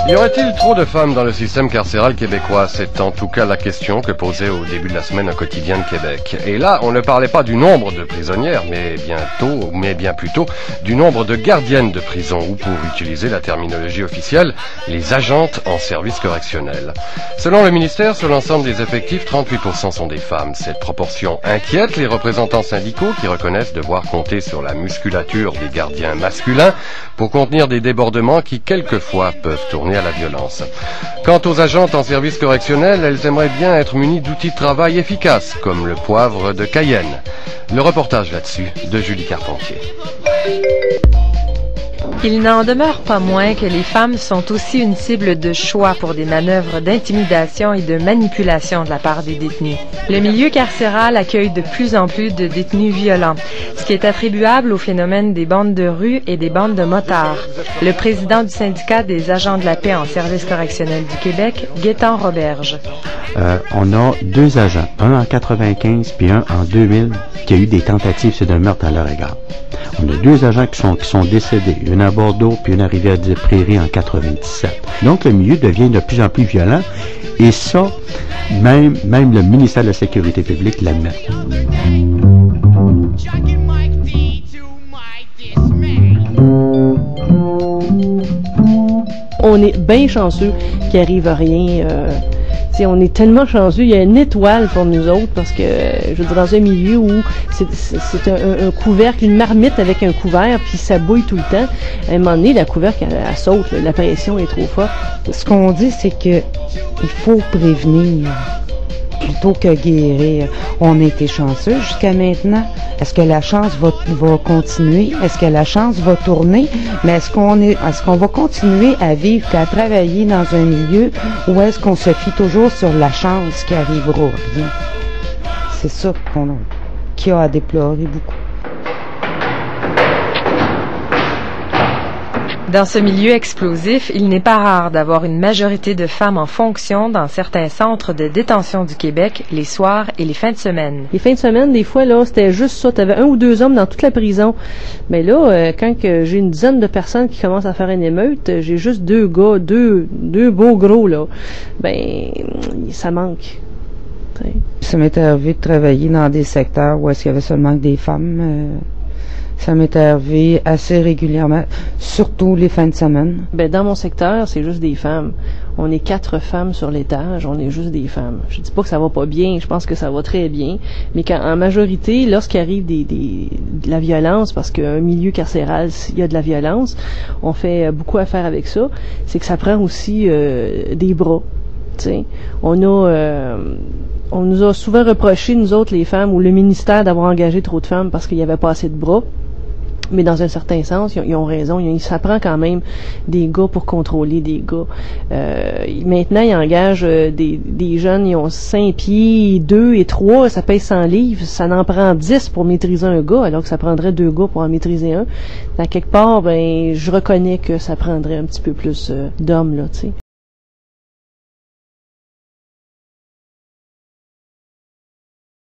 Y aurait-il trop de femmes dans le système carcéral québécois? C'est en tout cas la question que posait au début de la semaine un quotidien de Québec. Et là, on ne parlait pas du nombre de prisonnières, mais bien plutôt du nombre de gardiennes de prison, ou pour utiliser la terminologie officielle, les agentes en service correctionnel. Selon le ministère, sur l'ensemble des effectifs, 38% sont des femmes. Cette proportion inquiète les représentants syndicaux qui reconnaissent devoir compter sur la musculature des gardiens masculins pour contenir des débordements qui, quelquefois, peuvent tourner à la violence. Quant aux agentes en service correctionnel, elles aimeraient bien être munies d'outils de travail efficaces, comme le poivre de Cayenne. Le reportage là-dessus de Julie Carpentier. Il n'en demeure pas moins que les femmes sont aussi une cible de choix pour des manœuvres d'intimidation et de manipulation de la part des détenus. Le milieu carcéral accueille de plus en plus de détenus violents, ce qui est attribuable au phénomène des bandes de rue et des bandes de motards. Le président du syndicat des agents de la paix en service correctionnel du Québec, Gaétan Roberge. On a 2 agents, un en 95 puis un en 2000, qui a eu des tentatives de meurtre à leur égard. On a 2 agents qui sont décédés, une à Bordeaux puis une à Rivière-des-Prairies en 97. Donc le milieu devient de plus en plus violent et ça, même le ministère de la Sécurité publique l'admet. On est bien chanceux qu'il arrive à rien. On est tellement chanceux, il y a une étoile pour nous autres parce que, je veux dire, dans un milieu où c'est un couvercle, une marmite avec un couvert, puis ça bouille tout le temps. À un moment donné, la couvercle, elle saute, là, la pression est trop forte. Ce qu'on dit, c'est que il faut prévenir plutôt que guérir. On a été chanceux jusqu'à maintenant. Est-ce que la chance va continuer? Est-ce que la chance va tourner? Mais est-ce qu'on va continuer à vivre et à travailler dans un milieu où est-ce qu'on se fie toujours sur la chance qui arrivera rien? C'est ça qu'il y a à déplorer beaucoup. Dans ce milieu explosif, il n'est pas rare d'avoir une majorité de femmes en fonction dans certains centres de détention du Québec, les soirs et les fins de semaine. Les fins de semaine, des fois, là, c'était juste ça. T'avais 1 ou 2 hommes dans toute la prison. Mais là, quand j'ai une dizaine de personnes qui commencent à faire une émeute, j'ai juste 2 gars, deux beaux gros, là. Ben, ça manque. T'sais. Ça m'est arrivé de travailler dans des secteurs où est-ce qu'il y avait seulement que des femmes. Ça m'est arrivé assez régulièrement, surtout les fins de semaine. Ben, dans mon secteur, c'est juste des femmes. On est 4 femmes sur l'étage, on est juste des femmes. Je dis pas que ça va pas bien, je pense que ça va très bien, mais en majorité, lorsqu'il arrive de la violence, parce qu'un milieu carcéral, il y a de la violence, on fait beaucoup affaire avec ça, c'est que ça prend aussi des bras. T'sais. On nous a souvent reproché, nous autres, les femmes, ou le ministère, d'avoir engagé trop de femmes parce qu'il n'y avait pas assez de bras. Mais dans un certain sens, ils ont raison. Ça prend quand même des gars pour contrôler des gars. Maintenant, ils engagent des jeunes, ils ont 5 pieds, 2 et 3, ça pèse 100 livres. Ça en prend 10 pour maîtriser un gars, alors que ça prendrait 2 gars pour en maîtriser un. Dans quelque part, ben, je reconnais que ça prendrait un petit peu plus d'hommes, là, tu sais.